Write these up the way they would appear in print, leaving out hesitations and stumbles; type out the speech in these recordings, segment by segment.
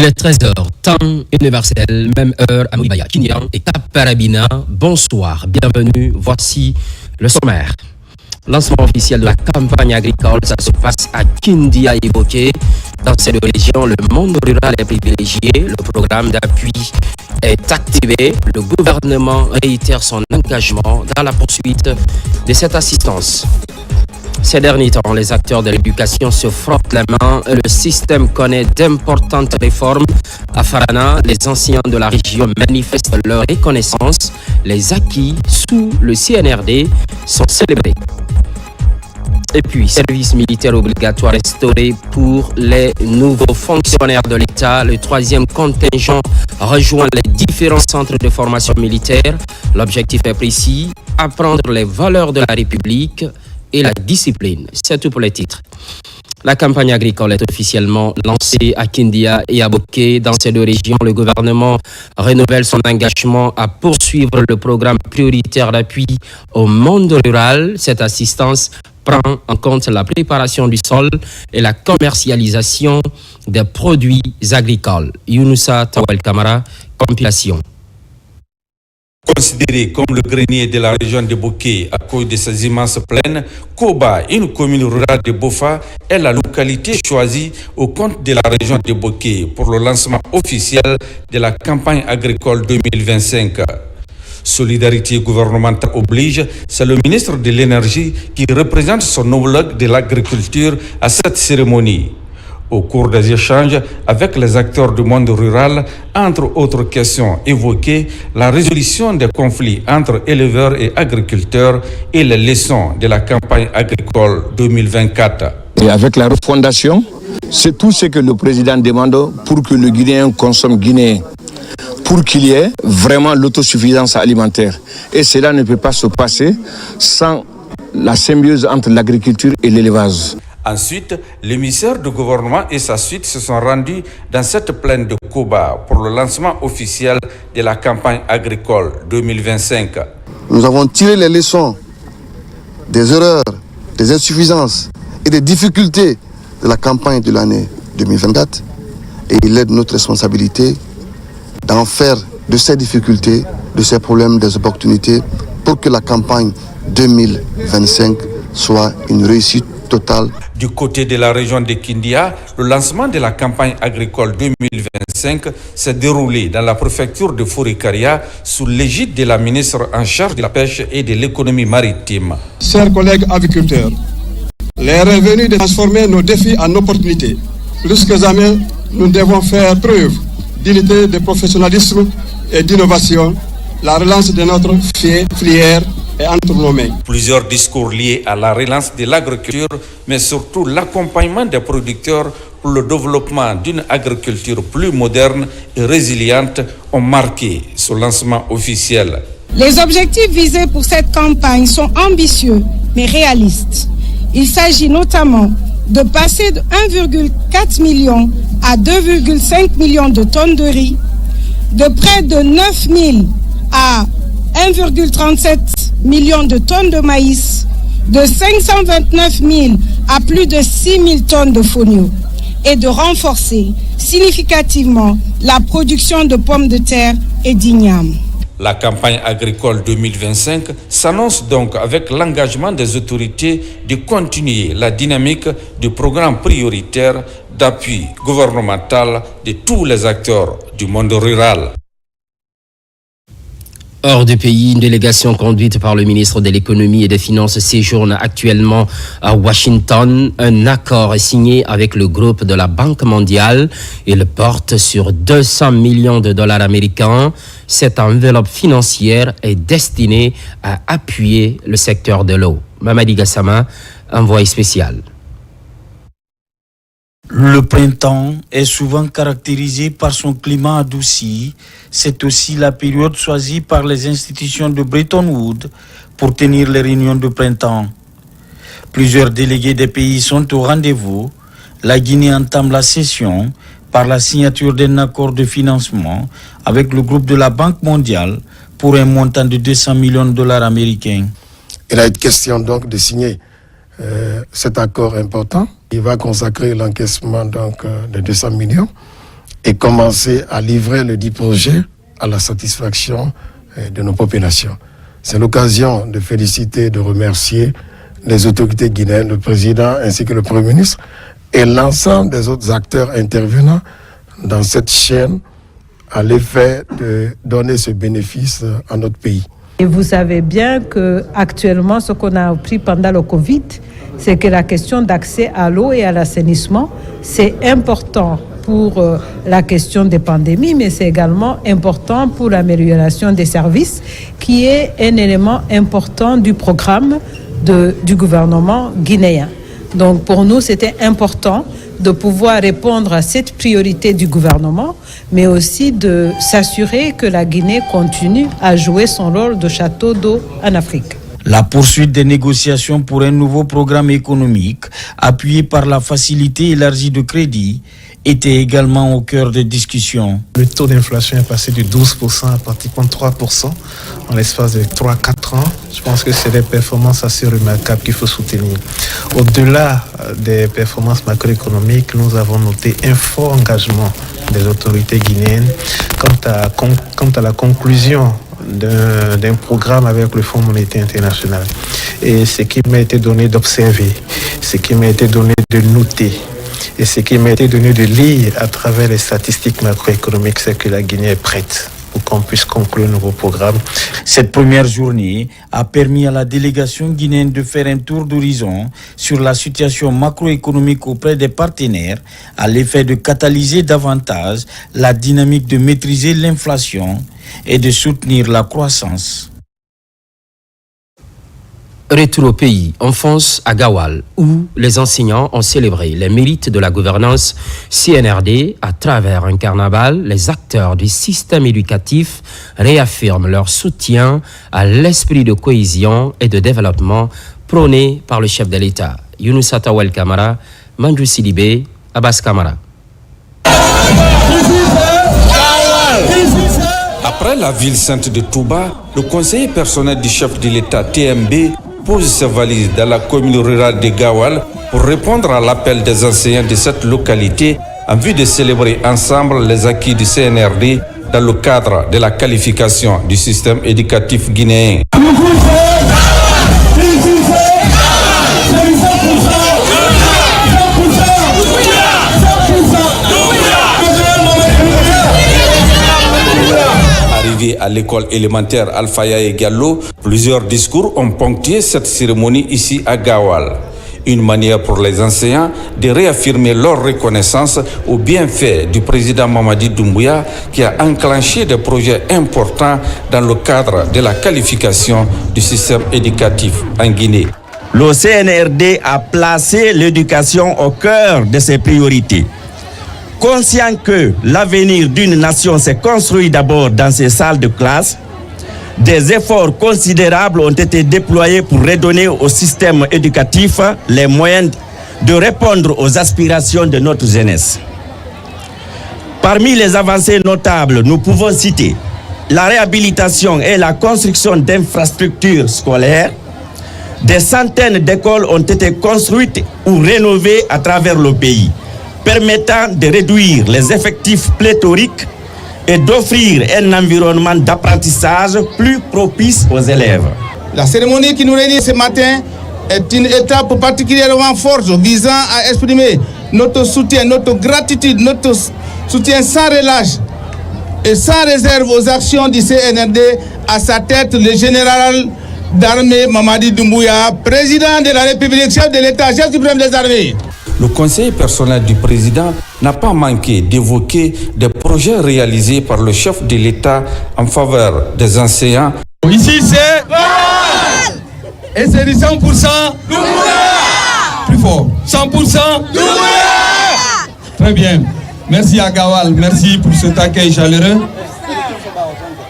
Il est 13h, temps universel, même heure à Moulibaya, Kinyan et Cap-Parabina. Bonsoir, bienvenue, voici le sommaire. Lancement officiel de la campagne agricole, ça se passe à Kindia évoqué. Dans cette région, le monde rural est privilégié. Le programme d'appui est activé. Le gouvernement réitère son engagement dans la poursuite de cette assistance. Ces derniers temps, les acteurs de l'éducation se frottent la main. Le système connaît d'importantes réformes. À Farana, les anciens de la région manifestent leur reconnaissance. Les acquis sous le CNRD sont célébrés. Et puis, service militaire obligatoire instauré pour les nouveaux fonctionnaires de l'État. Le 3e contingent rejoint les différents centres de formation militaire. L'objectif est précis, apprendre les valeurs de la République et la discipline. C'est tout pour les titres. La campagne agricole est officiellement lancée à Kindia et à Boké. Dans ces deux régions, le gouvernement renouvelle son engagement à poursuivre le programme prioritaire d'appui au monde rural. Cette assistance prend en compte la préparation du sol et la commercialisation des produits agricoles. Younoussa Tawel Kamara, compilation. Considéré comme le grenier de la région de Boké à cause de ses immenses plaines, Koba, une commune rurale de Bofa, est la localité choisie au compte de la région de Boké pour le lancement officiel de la campagne agricole 2025. Solidarité gouvernementale oblige, c'est le ministre de l'Énergie qui représente son homologue de l'agriculture à cette cérémonie. Au cours des échanges avec les acteurs du monde rural, entre autres questions évoquées, la résolution des conflits entre éleveurs et agriculteurs et les leçons de la campagne agricole 2024. Et avec la refondation, c'est tout ce que le président demande pour que le Guinéen consomme guinéen, pour qu'il y ait vraiment l'autosuffisance alimentaire. Et cela ne peut pas se passer sans la symbiose entre l'agriculture et l'élevage. Ensuite, l'émissaire du gouvernement et sa suite se sont rendus dans cette plaine de Koba pour le lancement officiel de la campagne agricole 2025. Nous avons tiré les leçons des erreurs, des insuffisances et des difficultés de la campagne de l'année 2024. Et il est de notre responsabilité d'en faire de ces difficultés, de ces problèmes, des opportunités pour que la campagne 2025 soit une réussite totale. Du côté de la région de Kindia, le lancement de la campagne agricole 2025 s'est déroulé dans la préfecture de Fourikaria sous l'égide de la ministre en charge de la pêche et de l'économie maritime. Chers collègues agriculteurs, l'heure est venue de transformer nos défis en opportunités. Plus que jamais, nous devons faire preuve d'unité, de professionnalisme et d'innovation. La relance de notre filière est entre nos mains. Plusieurs discours liés à la relance de l'agriculture, mais surtout l'accompagnement des producteurs pour le développement d'une agriculture plus moderne et résiliente ont marqué ce lancement officiel. Les objectifs visés pour cette campagne sont ambitieux, mais réalistes. Il s'agit notamment de passer de 1,4 million à 2,5 millions de tonnes de riz, de près de 9 000 à 1,37 millions de tonnes de maïs, de 529 000 à plus de 6 000 tonnes de fonio et de renforcer significativement la production de pommes de terre et d'igname. La campagne agricole 2025 s'annonce donc avec l'engagement des autorités de continuer la dynamique du programme prioritaire d'appui gouvernemental de tous les acteurs du monde rural. Hors du pays, une délégation conduite par le ministre de l'économie et des finances séjourne actuellement à Washington. Un accord est signé avec le groupe de la Banque mondiale. Il porte sur 200 millions de dollars américains. Cette enveloppe financière est destinée à appuyer le secteur de l'eau. Mamadi Gassama, envoyé spécial. Le printemps est souvent caractérisé par son climat adouci. C'est aussi la période choisie par les institutions de Bretton Woods pour tenir les réunions de printemps. Plusieurs délégués des pays sont au rendez-vous. La Guinée entame la session par la signature d'un accord de financement avec le groupe de la Banque mondiale pour un montant de 200 millions de dollars américains. Il a été question donc de signer cet accord important. Il va consacrer l'encaissement donc de 200 millions et commencer à livrer le dit projet à la satisfaction de nos populations. C'est l'occasion de féliciter, de remercier les autorités guinéennes, le président ainsi que le Premier ministre et l'ensemble des autres acteurs intervenants dans cette chaîne à l'effet de donner ce bénéfice à notre pays. Et vous savez bien qu'actuellement, ce qu'on a appris pendant le Covid, c'est que la question d'accès à l'eau et à l'assainissement, c'est important pour la question des pandémies, mais c'est également important pour l'amélioration des services, qui est un élément important du programme du gouvernement guinéen. Donc pour nous, c'était important de pouvoir répondre à cette priorité du gouvernement, mais aussi de s'assurer que la Guinée continue à jouer son rôle de château d'eau en Afrique. La poursuite des négociations pour un nouveau programme économique, appuyé par la facilité élargie de crédit, était également au cœur des discussions. Le taux d'inflation est passé de 12% à pratiquement 3% en l'espace de 3-4 ans. Je pense que c'est des performances assez remarquables qu'il faut soutenir. Au-delà des performances macroéconomiques, nous avons noté un fort engagement des autorités guinéennes quant à la conclusion d'un programme avec le Fonds monétaire international. Et ce qui m'a été donné d'observer, ce qui m'a été donné de noter, et ce qui m'a été donné de lire à travers les statistiques macroéconomiques, c'est que la Guinée est prête pour qu'on puisse conclure un nouveau programme. Cette première journée a permis à la délégation guinéenne de faire un tour d'horizon sur la situation macroéconomique auprès des partenaires, à l'effet de catalyser davantage la dynamique de maîtriser l'inflation et de soutenir la croissance. Retour au pays, enfance à Gawal, où les enseignants ont célébré les mérites de la gouvernance CNRD à travers un carnaval. Les acteurs du système éducatif réaffirment leur soutien à l'esprit de cohésion et de développement prôné par le chef de l'État. Younoussa Tawel Kamara, Mandjou Sidibé, Abbas Kamara. Après la ville sainte de Touba, le conseiller personnel du chef de l'État TMB pose ses valises dans la commune rurale de Gawal pour répondre à l'appel des enseignants de cette localité en vue de célébrer ensemble les acquis du CNRD dans le cadre de la qualification du système éducatif guinéen. Arrivé à l'école élémentaire Alfaya et Gallo, plusieurs discours ont ponctué cette cérémonie ici à Gawal. Une manière pour les enseignants de réaffirmer leur reconnaissance au bienfait du président Mamadi Doumbouya qui a enclenché des projets importants dans le cadre de la qualification du système éducatif en Guinée. Le CNRD a placé l'éducation au cœur de ses priorités. Conscient que l'avenir d'une nation s'est construit d'abord dans ses salles de classe, des efforts considérables ont été déployés pour redonner au système éducatif les moyens de répondre aux aspirations de notre jeunesse. Parmi les avancées notables, nous pouvons citer la réhabilitation et la construction d'infrastructures scolaires. Des centaines d'écoles ont été construites ou rénovées à travers le pays, permettant de réduire les effectifs pléthoriques et d'offrir un environnement d'apprentissage plus propice aux élèves. La cérémonie qui nous réunit ce matin est une étape particulièrement forte visant à exprimer notre soutien, notre gratitude, notre soutien sans relâche et sans réserve aux actions du CNRD, à sa tête le général d'armée Mamadi Doumbouya, président de la République, chef de l'État, chef suprême des armées. Le conseiller personnel du président n'a pas manqué d'évoquer des projets réalisés par le chef de l'État en faveur des enseignants. Ici c'est et c'est du 100% plus fort. 100% Très bien. Merci à Gawal, merci pour cet accueil chaleureux.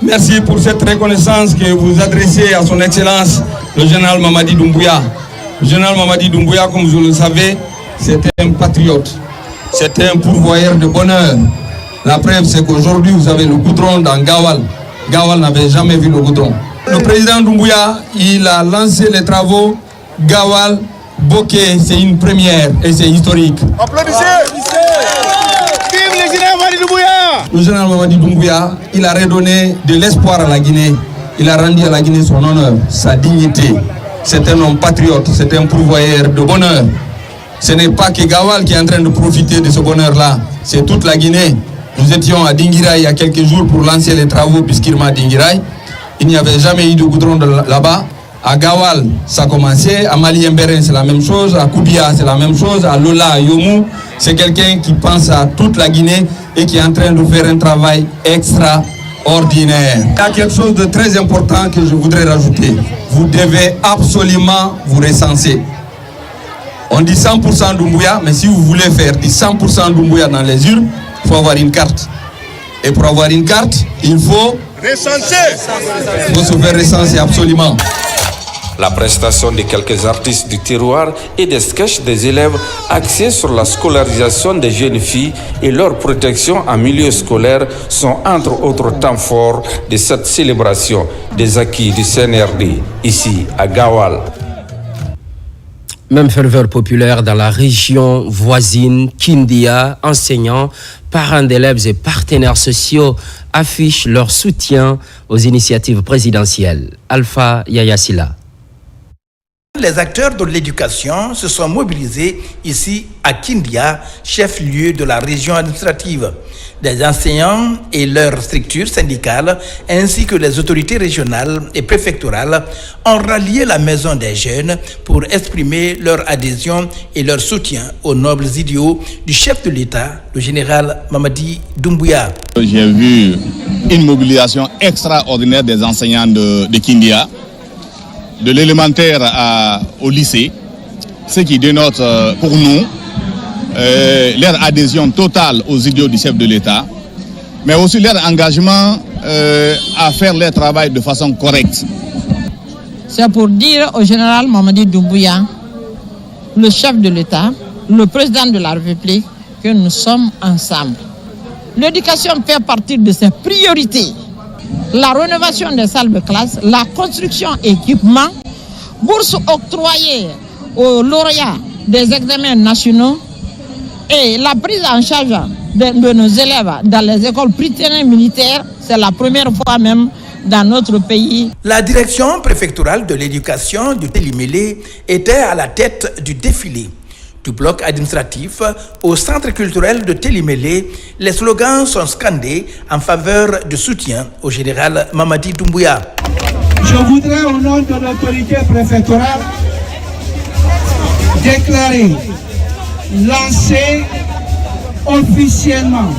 Merci pour cette reconnaissance que vous adressez à son Excellence le général Mamadi Doumbouya. Le général Mamadi Doumbouya, comme vous le savez, c'était un patriote, c'était un pourvoyeur de bonheur. La preuve, c'est qu'aujourd'hui, vous avez le goudron dans Gawal. Gawal n'avait jamais vu le goudron. Le président Doumbouya, il a lancé les travaux Gawal, Boké, c'est une première et c'est historique. Applaudissez! Vive le général Mamadi Doumbouya! le général Mamadi Doumbouya, il a redonné de l'espoir à la Guinée. Il a rendu à la Guinée son honneur, sa dignité. C'est un homme patriote, c'est un pourvoyeur de bonheur. Ce n'est pas que Gawal qui est en train de profiter de ce bonheur-là, c'est toute la Guinée. Nous étions à Dinguiraye il y a quelques jours pour lancer les travaux puisqu'Irma Dinguiraye. Il n'y avait jamais eu de goudron là-bas. À Gawal, ça a commencé. À Mali-Mberen, c'est la même chose. À Koubia, c'est la même chose. À Lola, à Yomou, c'est quelqu'un qui pense à toute la Guinée et qui est en train de faire un travail extraordinaire. Il y a quelque chose de très important que je voudrais rajouter. Vous devez absolument vous recenser. On dit 100% Doumbouya, mais si vous voulez faire du 100% Doumbouya dans les urnes, il faut avoir une carte. Et pour avoir une carte, il faut recenser. Il faut se faire recenser absolument. La prestation de quelques artistes du terroir et des sketchs des élèves axés sur la scolarisation des jeunes filles et leur protection en milieu scolaire sont entre autres temps forts de cette célébration des acquis du CNRD, ici à Gawal. Même ferveur populaire dans la région voisine, Kindia, enseignants, parents d'élèves et partenaires sociaux affichent leur soutien aux initiatives présidentielles. Alpha Yayasila. Les acteurs de l'éducation se sont mobilisés ici à Kindia, chef-lieu de la région administrative. Des enseignants et leurs structures syndicales, ainsi que les autorités régionales et préfectorales, ont rallié la maison des jeunes pour exprimer leur adhésion et leur soutien aux nobles idéaux du chef de l'État, le général Mamadi Doumbouya. J'ai vu une mobilisation extraordinaire des enseignants de Kindia, de l'élémentaire au lycée, ce qui dénote pour nous leur adhésion totale aux idéaux du chef de l'État, mais aussi leur engagement à faire leur travail de façon correcte. C'est pour dire au général Mamadi Doumbouya, le chef de l'État, le président de la République, que nous sommes ensemble. L'éducation fait partie de ses priorités. La rénovation des salles de classe, la construction équipements, bourses octroyées aux lauréats des examens nationaux et la prise en charge de nos élèves dans les écoles prytanées militaires, c'est la première fois même dans notre pays. La direction préfectorale de l'éducation du Télimélé était à la tête du défilé. Du bloc administratif au centre culturel de Télimélé, les slogans sont scandés en faveur du soutien au général Mamadi Doumbouya. Je voudrais au nom de l'autorité préfectorale déclarer, lancer officiellement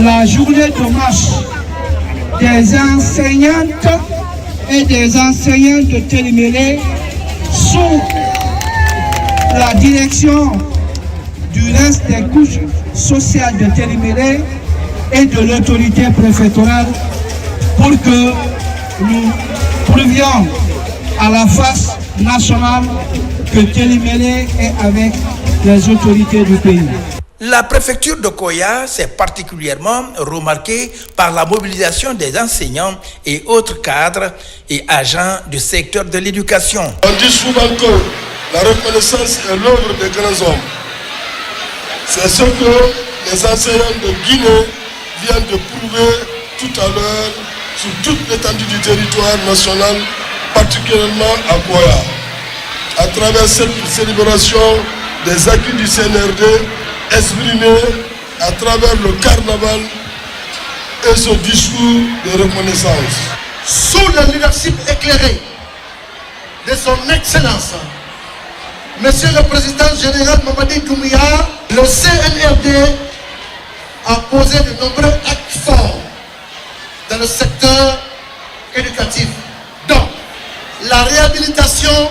la journée de marche des enseignantes et des enseignants de Télimélé sous la direction du reste des couches sociales de Télimélé et de l'autorité préfectorale pour que nous prouvions à la face nationale que Télimélé est avec les autorités du pays. La préfecture de Koya s'est particulièrement remarquée par la mobilisation des enseignants et autres cadres et agents du secteur de l'éducation. On dit souvent que la reconnaissance est l'œuvre des grands hommes. C'est ce que les enseignants de Guinée viennent de prouver tout à l'heure sur toute l'étendue du territoire national, particulièrement à Koya. À travers cette célébration des acquis du CNRD, exprimés à travers le carnaval et ce discours de reconnaissance. Sous le leadership éclairé de son Excellence, Monsieur le Président général Mamadi Doumbouya, le CNRD a posé de nombreux actes forts dans le secteur éducatif, dont la réhabilitation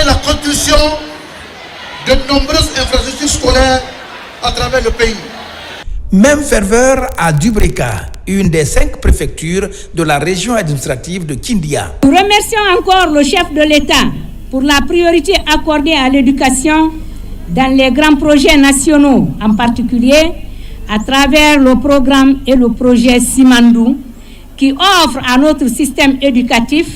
et la construction de nombreuses infrastructures scolaires à travers le pays. Même ferveur à Dubrika, une des 5 préfectures de la région administrative de Kindia. Nous remercions encore le chef de l'État pour la priorité accordée à l'éducation dans les grands projets nationaux, en particulier à travers le programme et le projet Simandou, qui offre à notre système éducatif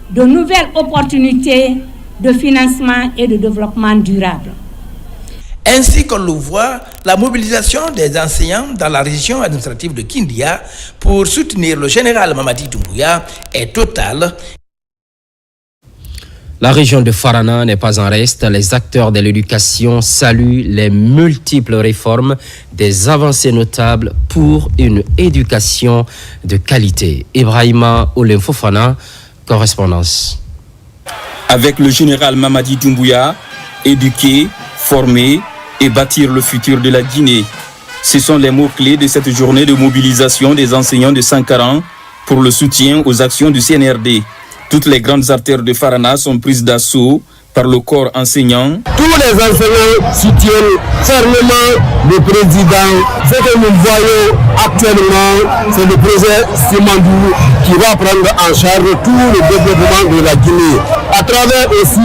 de nouvelles opportunités de financement et de développement durable. Ainsi qu'on le voit, la mobilisation des enseignants dans la région administrative de Kindia pour soutenir le général Mamadi Doumbouya est totale. La région de Farana n'est pas en reste. Les acteurs de l'éducation saluent les multiples réformes, des avancées notables pour une éducation de qualité. Ibrahima Oulem Fofana, correspondance. Avec le général Mamadi Doumbouya, éduquer, former et bâtir le futur de la Guinée. Ce sont les mots-clés de cette journée de mobilisation des enseignants de Sankaran pour le soutien aux actions du CNRD. Toutes les grandes artères de Farana sont prises d'assaut par le corps enseignant. Tous les enseignants soutiennent fermement le président. Ce que nous voyons actuellement, c'est le projet Simandou qui va prendre en charge tout le développement de la Guinée, à travers aussi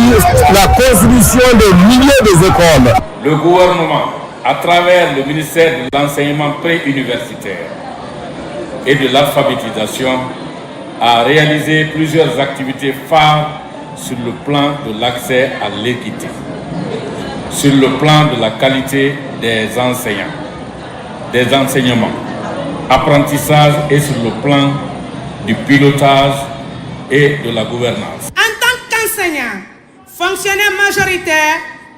la construction de milliers d'écoles. Le gouvernement, à travers le ministère de l'enseignement pré-universitaire et de l'alphabétisation, a réalisé plusieurs activités phares sur le plan de l'accès à l'équité, sur le plan de la qualité des enseignants, des enseignements, apprentissage et sur le plan du pilotage et de la gouvernance. En tant qu'enseignant, fonctionnaire majoritaire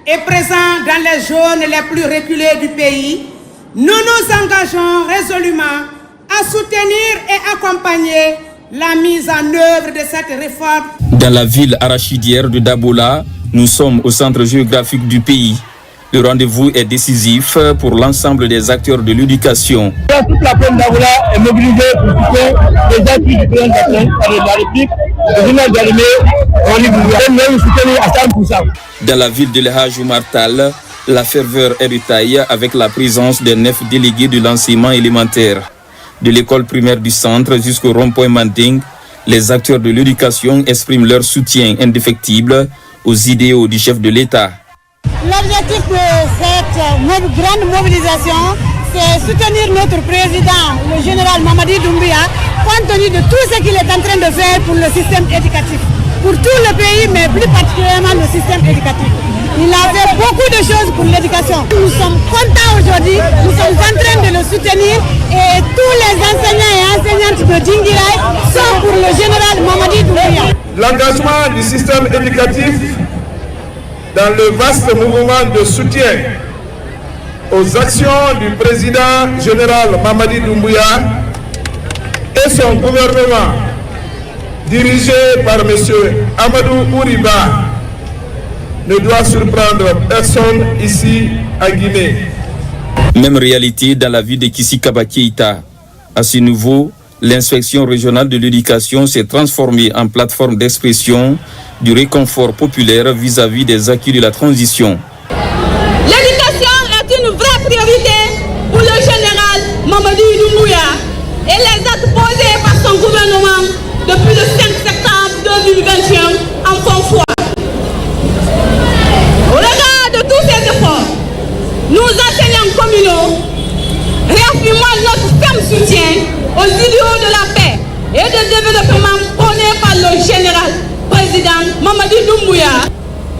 et présent dans les zones les plus reculées du pays, nous nous engageons résolument à soutenir et accompagner la mise en œuvre de cette réforme. Dans la ville arachidière de Dabola, nous sommes au centre géographique du pays. Le rendez-vous est décisif pour l'ensemble des acteurs de l'éducation. Toute la plaine d'Abola est mobilisée pour soutenir les appuis du président de la République, le journal d'Alimé, on lui soutenir à 100%. Dans la ville de l'Haj Oumar Tall, la ferveur est de taille avec la présence des 9 délégués de l'enseignement élémentaire. De l'école primaire du centre jusqu'au rond-point Manding, les acteurs de l'éducation expriment leur soutien indéfectible aux idéaux du chef de l'État. L'objectif de cette grande mobilisation, c'est soutenir notre président, le général Mamadi Doumbouya, compte tenu de tout ce qu'il est en train de faire pour le système éducatif, pour tout le pays, mais plus particulièrement le système éducatif. Il a fait beaucoup de choses pour l'éducation. Nous sommes contents aujourd'hui, nous sommes en train de le soutenir et tous les enseignants et enseignantes de Dinguiraï sont pour le général Mamadi Doumbouya. L'engagement du système éducatif dans le vaste mouvement de soutien aux actions du président général Mamadi Doumbouya et son gouvernement dirigé par M. Amadou Ouriba ne doit surprendre personne ici à Guinée. Même réalité dans la ville de Kisikaba Keïta. À ce niveau, l'inspection régionale de l'éducation s'est transformée en plateforme d'expression du réconfort populaire vis-à-vis des acquis de la transition. L'éducation est une vraie priorité pour le général Mamadi Doumbouya et les actes posés par son gouvernement depuis le 5 septembre 2021 en font foi. Au regard de tous ces efforts, nous enseignants communaux réaffirmons notre ferme soutien aux idéaux de la paix et de développement prônés par le général président Mamadi Doumbouya.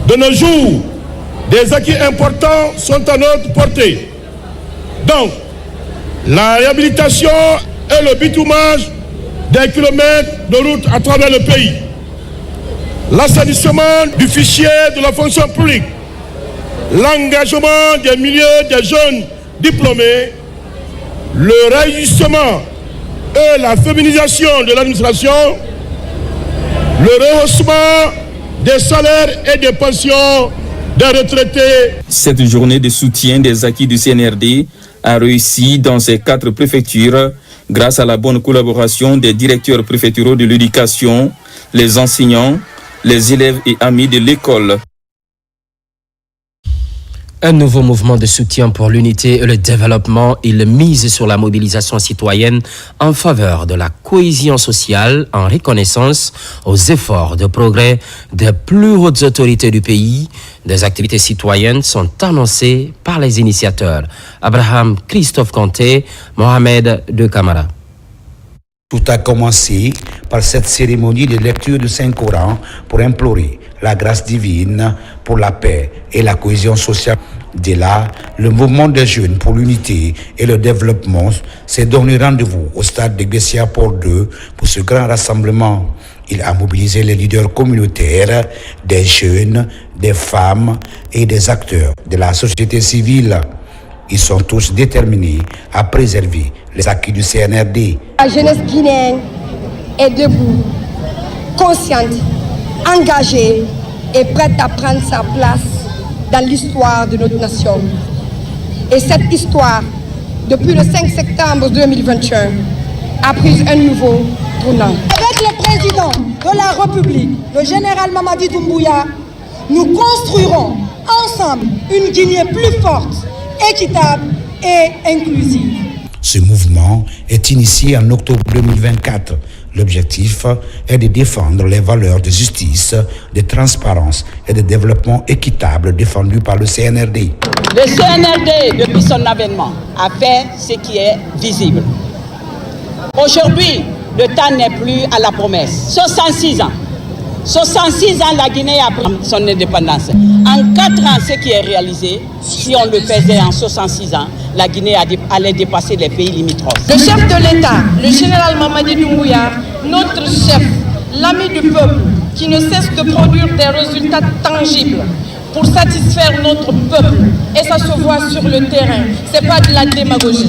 De nos jours, des acquis importants sont à notre portée. Donc, la réhabilitation et le bitumage des kilomètres de route à travers le pays, l'assainissement du fichier de la fonction publique, l'engagement des milliers de jeunes diplômés, le réajustement et la féminisation de l'administration, le rehaussement des salaires et des pensions des retraités. Cette journée de soutien des acquis du CNRD a réussi dans ces 4 préfectures grâce à la bonne collaboration des directeurs préfectoraux de l'éducation, les enseignants, les élèves et amis de l'école. Un nouveau mouvement de soutien pour l'unité et le développement. Il mise sur la mobilisation citoyenne en faveur de la cohésion sociale en reconnaissance aux efforts de progrès des plus hautes autorités du pays. Des activités citoyennes sont annoncées par les initiateurs. Abraham Christophe Kanté, Mohamed De Camara. Tout a commencé par cette cérémonie de lecture du Saint-Coran pour implorer la grâce divine pour la paix et la cohésion sociale. Dès là, le mouvement des jeunes pour l'unité et le développement s'est donné rendez-vous au stade de Bessia-Port 2 pour ce grand rassemblement. Il a mobilisé les leaders communautaires, des jeunes, des femmes et des acteurs de la société civile. Ils sont tous déterminés à préserver les acquis du CNRD. La jeunesse guinéenne est debout, consciente, engagée et prête à prendre sa place dans l'histoire de notre nation. Et cette histoire, depuis le 5 septembre 2021, a pris un nouveau tournant. Avec le président de la République, le général Mamadi Doumbouya, nous construirons ensemble une Guinée plus forte, équitable et inclusive. Ce mouvement est initié en octobre 2024. L'objectif est de défendre les valeurs de justice, de transparence et de développement équitable défendues par le CNRD. Le CNRD, depuis son avènement, a fait ce qui est visible. Aujourd'hui, le temps n'est plus à la promesse. 66 ans. 66 ans, la Guinée a pris son indépendance. En 4 ans, ce qui est réalisé, si on le faisait en 66 ans, la Guinée allait dépasser les pays limitrophes. Le chef de l'État, le général Mamadi Doumbouya, notre chef, l'ami du peuple, qui ne cesse de produire des résultats tangibles pour satisfaire notre peuple. Et ça se voit sur le terrain. Ce n'est pas de la démagogie.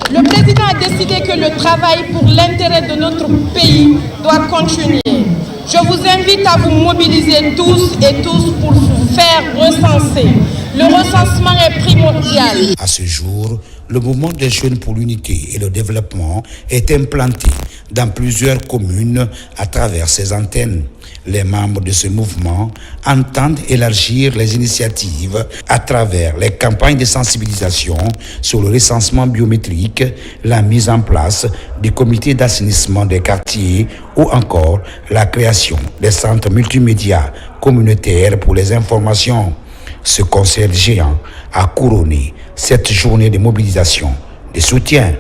Le président a décidé que le travail pour l'intérêt de notre pays doit continuer. Je vous invite à vous mobiliser tous et tous pour vous faire recenser. Le recensement est primordial. À ce jour, le mouvement des jeunes pour l'unité et le développement est implanté dans plusieurs communes à travers ses antennes. Les membres de ce mouvement entendent élargir les initiatives à travers les campagnes de sensibilisation sur le recensement biométrique, la mise en place des comités d'assainissement des quartiers ou encore la création des centres multimédia communautaires pour les informations. Ce concert géant a couronné cette journée de mobilisation, de soutien.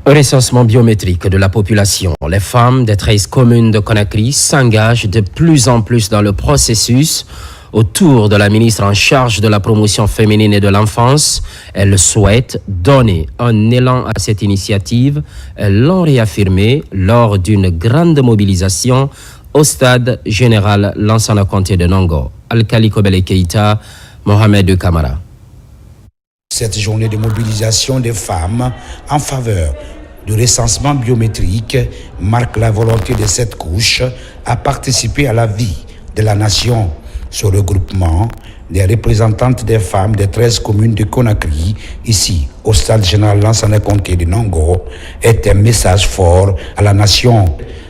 Recensement biométrique de la population. Les femmes des 13 communes de Conakry s'engagent de plus en plus dans le processus. Autour de la ministre en charge de la promotion féminine et de l'enfance, elle souhaite donner un élan à cette initiative. Elles l'ont réaffirmé lors d'une grande mobilisation au stade général Lansana Conté de Nongo. Alkali Kobele Keita, Mohamed Kamara. Cette journée de mobilisation des femmes en faveur du recensement biométrique marque la volonté de cette couche à participer à la vie de la nation. Ce regroupement des représentantes des femmes des 13 communes de Conakry, ici au stade général Lansana Conté de Nongo, est un message fort à la nation,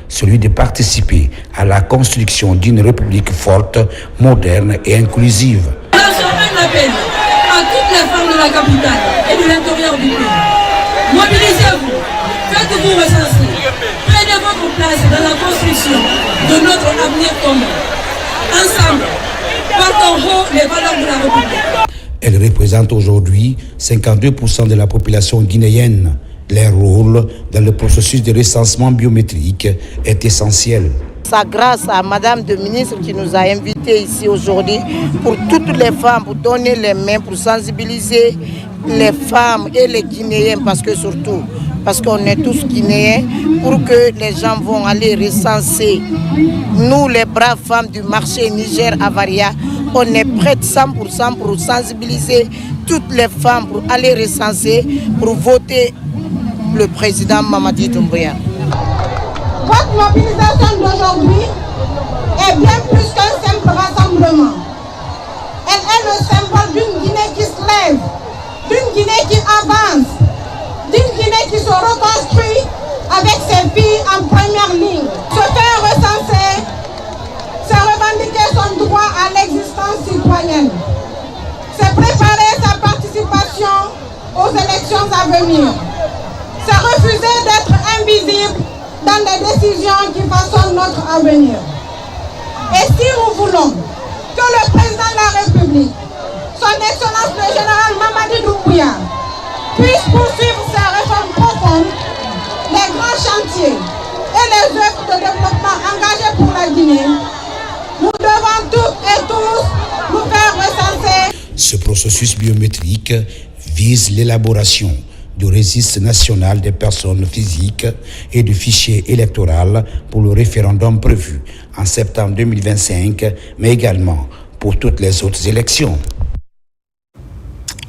celui de participer à la construction d'une république forte, moderne et inclusive. À toutes les femmes de la capitale et de l'intérieur du pays. Mobilisez-vous, faites-vous recenser, prenez votre place dans la construction de notre avenir commun. Ensemble, portons haut les valeurs de la République. Elle représente aujourd'hui 52% de la population guinéenne. Leur rôle dans le processus de recensement biométrique est essentiel. C'est grâce à Madame de ministre qui nous a invités ici aujourd'hui pour toutes les femmes, pour donner les mains, pour sensibiliser les femmes et les Guinéens, parce qu'on est tous Guinéens, pour que les gens vont aller recenser. Nous, les braves femmes du marché Niger-Avaria, on est prêtes 100% pour sensibiliser toutes les femmes pour aller recenser, pour voter le président Mamadi Doumbouya. Votre mobilisation d'aujourd'hui est bien plus qu'un simple rassemblement. Elle est le symbole d'une Guinée qui se lève, d'une Guinée qui avance, d'une Guinée qui se reconstruit avec ses filles en première ligne. Se faire recenser, c'est revendiquer son droit à l'existence citoyenne. C'est préparer sa participation aux élections à venir. C'est refuser d'être invisible dans des décisions qui façonnent notre avenir. Et si nous voulons que le président de la République, son Excellence le général Mamadi Doumbouya, puisse poursuivre ses réformes profondes, les grands chantiers et les œuvres de développement engagés pour la Guinée, nous devons devons tous et tous nous faire recenser. Ce processus biométrique vise l'élaboration du registre national des personnes physiques et du fichier électoral pour le référendum prévu en septembre 2025, mais également pour toutes les autres élections.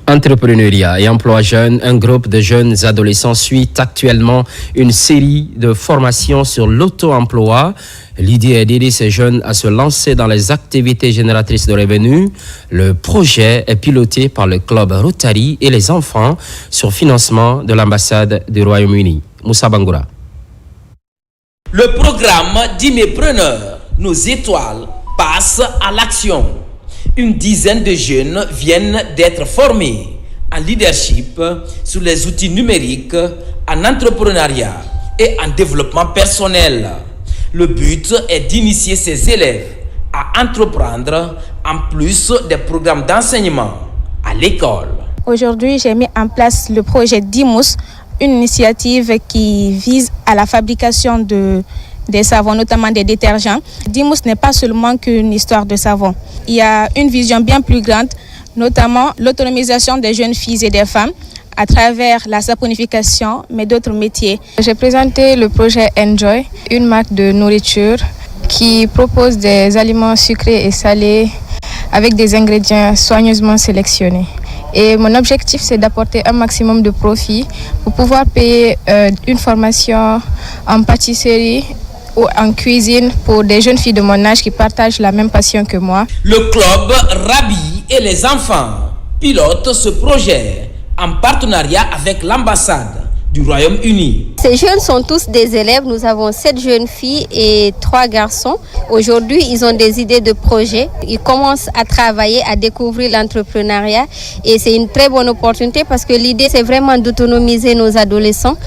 Entrepreneuriat et emploi jeune, un groupe de jeunes adolescents suit actuellement une série de formations sur l'auto-emploi. L'idée est d'aider ces jeunes à se lancer dans les activités génératrices de revenus. Le projet est piloté par le club Rotary et les enfants sur financement de l'ambassade du Royaume-Uni. Moussa Bangoura. Le programme d'Immépreneurs, nos étoiles, passe à l'action. Une dizaine de jeunes viennent d'être formés en leadership, sur les outils numériques, en entrepreneuriat et en développement personnel. Le but est d'initier ces élèves à entreprendre en plus des programmes d'enseignement à l'école. Aujourd'hui, j'ai mis en place le projet DIMUS, une initiative qui vise à la fabrication des savons, notamment des détergents. DIMUS n'est pas seulement qu'une histoire de savon. Il y a une vision bien plus grande, notamment l'autonomisation des jeunes filles et des femmes à travers la saponification, mais d'autres métiers. J'ai présenté le projet Enjoy, une marque de nourriture qui propose des aliments sucrés et salés avec des ingrédients soigneusement sélectionnés. Et mon objectif, c'est d'apporter un maximum de profit pour pouvoir payer une formation en pâtisserie ou en cuisine pour des jeunes filles de mon âge qui partagent la même passion que moi. Le club Rabi et les enfants pilotent ce projet en partenariat avec l'ambassade du Royaume-Uni. Ces jeunes sont tous des élèves. Nous avons 7 jeunes filles et 3 garçons. Aujourd'hui, ils ont des idées de projet. Ils commencent à travailler, à découvrir l'entrepreneuriat. Et c'est une très bonne opportunité parce que l'idée, c'est vraiment d'autonomiser nos adolescents.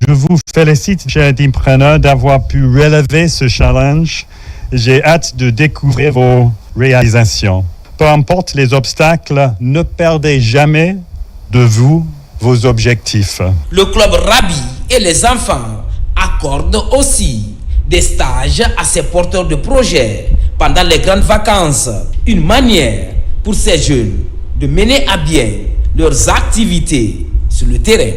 Je vous félicite, chers entrepreneurs, d'avoir pu relever ce challenge. J'ai hâte de découvrir vos réalisations. Peu importe les obstacles, ne perdez jamais de vous vos objectifs. Le club Rabi et les enfants accordent aussi des stages à ces porteurs de projets pendant les grandes vacances. Une manière pour ces jeunes de mener à bien leurs activités sur le terrain.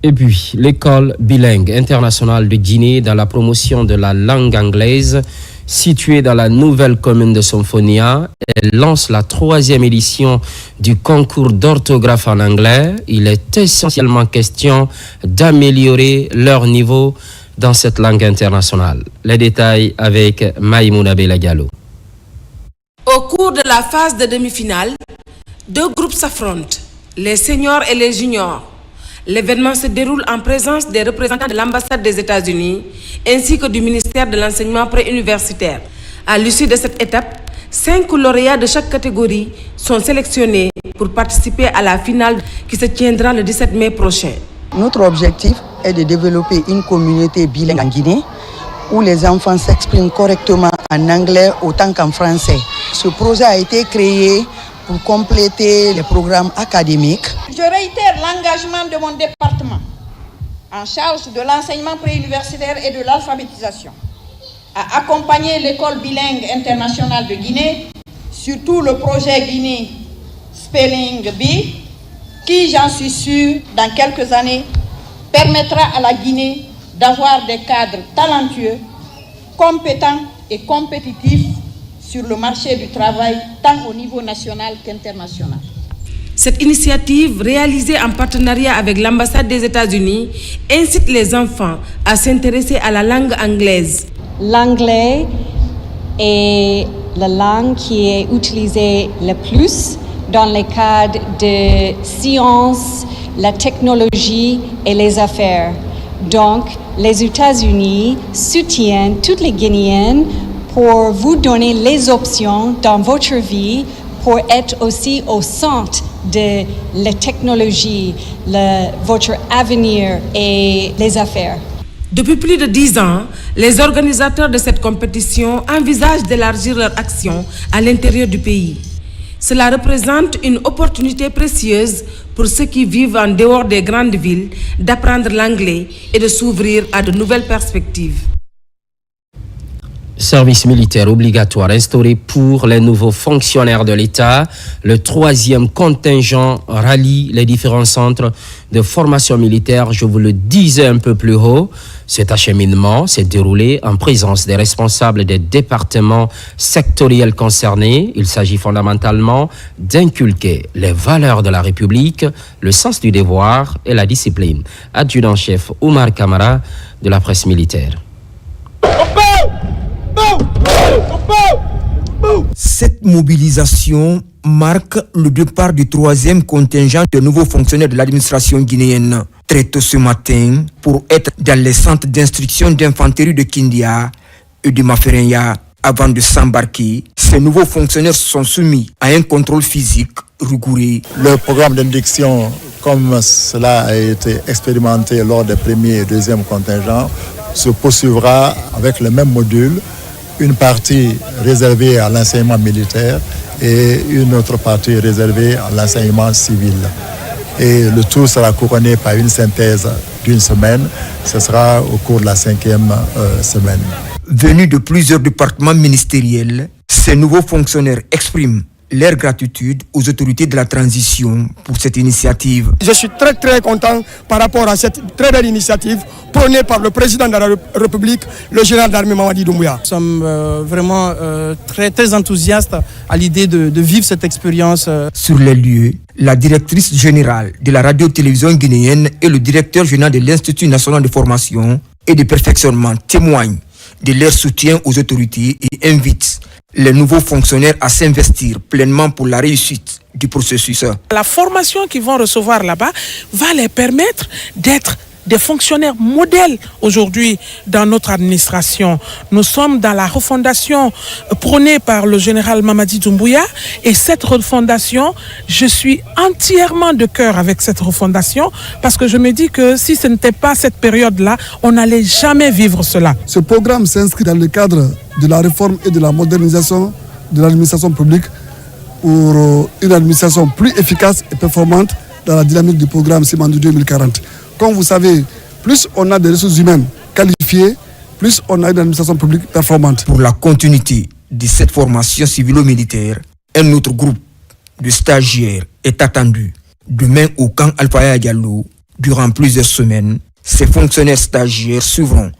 Et puis, l'école bilingue internationale de Guinée dans la promotion de la langue anglaise, située dans la nouvelle commune de Somphonia, elle lance la 3e édition du concours d'orthographe en anglais. Il est essentiellement question d'améliorer leur niveau dans cette langue internationale. Les détails avec Maïmouna Belagalo. Au cours de la phase de demi-finale, 2 groupes s'affrontent, les seniors et les juniors. L'événement se déroule en présence des représentants de l'ambassade des États-Unis ainsi que du ministère de l'enseignement préuniversitaire. À l'issue de cette étape, 5 lauréats de chaque catégorie sont sélectionnés pour participer à la finale qui se tiendra le 17 mai prochain. Notre objectif est de développer une communauté bilingue en Guinée où les enfants s'expriment correctement en anglais autant qu'en français. Ce projet a été créé pour compléter les programmes académiques. Je réitère l'engagement de mon département en charge de l'enseignement préuniversitaire et de l'alphabétisation à accompagner l'école bilingue internationale de Guinée, surtout le projet Guinée Spelling Bee, qui, j'en suis sûr, dans quelques années, permettra à la Guinée d'avoir des cadres talentueux, compétents et compétitifs sur le marché du travail, tant au niveau national qu'international. Cette initiative, réalisée en partenariat avec l'ambassade des États-Unis, incite les enfants à s'intéresser à la langue anglaise. L'anglais est la langue qui est utilisée le plus dans les cadres de sciences, la technologie et les affaires. Donc, les États-Unis soutiennent toutes les Guinéennes pour vous donner les options dans votre vie pour être aussi au centre de la technologie, votre avenir et les affaires. Depuis plus de 10 ans, les organisateurs de cette compétition envisagent d'élargir leur action à l'intérieur du pays. Cela représente une opportunité précieuse pour ceux qui vivent en dehors des grandes villes d'apprendre l'anglais et de s'ouvrir à de nouvelles perspectives. Service militaire obligatoire instauré pour les nouveaux fonctionnaires de l'État. Le 3e contingent rallie les différents centres de formation militaire. Je vous le disais un peu plus haut, cet acheminement s'est déroulé en présence des responsables des départements sectoriels concernés. Il s'agit fondamentalement d'inculquer les valeurs de la République, le sens du devoir et la discipline. Adjudant-chef Oumar Kamara de la presse militaire. Cette mobilisation marque le départ du 3e contingent de nouveaux fonctionnaires de l'administration guinéenne. Très tôt ce matin, pour être dans les centres d'instruction d'infanterie de Kindia et de Maferenya, avant de s'embarquer, ces nouveaux fonctionnaires sont soumis à un contrôle physique rigoureux. Le programme d'induction, comme cela a été expérimenté lors des premiers et deuxièmes contingents, se poursuivra avec le même module, une partie réservée à l'enseignement militaire et une autre partie réservée à l'enseignement civil. Et le tout sera couronné par une synthèse d'une semaine. Ce sera au cours de la 5e semaine. Venus de plusieurs départements ministériels, ces nouveaux fonctionnaires expriment leur gratitude aux autorités de la transition pour cette initiative. Je suis très content par rapport à cette très belle initiative prônée par le président de la République, le général d'armée Mamadi Doumbouya. Nous sommes vraiment très enthousiastes à l'idée de vivre cette expérience. Sur les lieux, la directrice générale de la radio-télévision guinéenne et le directeur général de l'Institut national de formation et de perfectionnement témoignent de leur soutien aux autorités et invitent les nouveaux fonctionnaires à s'investir pleinement pour la réussite du processus. La formation qu'ils vont recevoir là-bas va les permettre d'être des fonctionnaires modèles aujourd'hui dans notre administration. Nous sommes dans la refondation prônée par le général Mamadi Doumbouya et cette refondation, je suis entièrement de cœur avec cette refondation parce que je me dis que si ce n'était pas cette période-là, on n'allait jamais vivre cela. Ce programme s'inscrit dans le cadre de la réforme et de la modernisation de l'administration publique pour une administration plus efficace et performante dans la dynamique du programme Simandou 2040. Comme vous savez, plus on a des ressources humaines qualifiées, plus on a une administration publique performante. Pour la continuité de cette formation civilo-militaire, un autre groupe de stagiaires est attendu demain au camp Alpha Diallo. Durant plusieurs semaines, ces fonctionnaires stagiaires suivront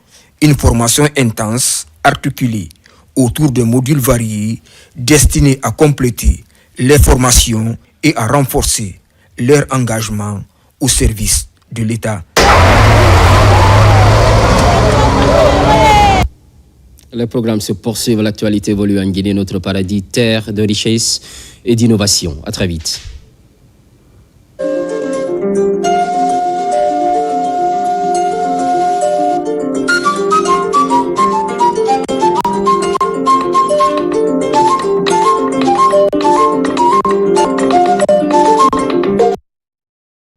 une formation intense, articulée autour de modules variés destinés à compléter les formations et à renforcer leur engagement au service de l'État. Le programme se poursuit, l'actualité évolue en Guinée, notre paradis, terre de richesse et d'innovation. À très vite.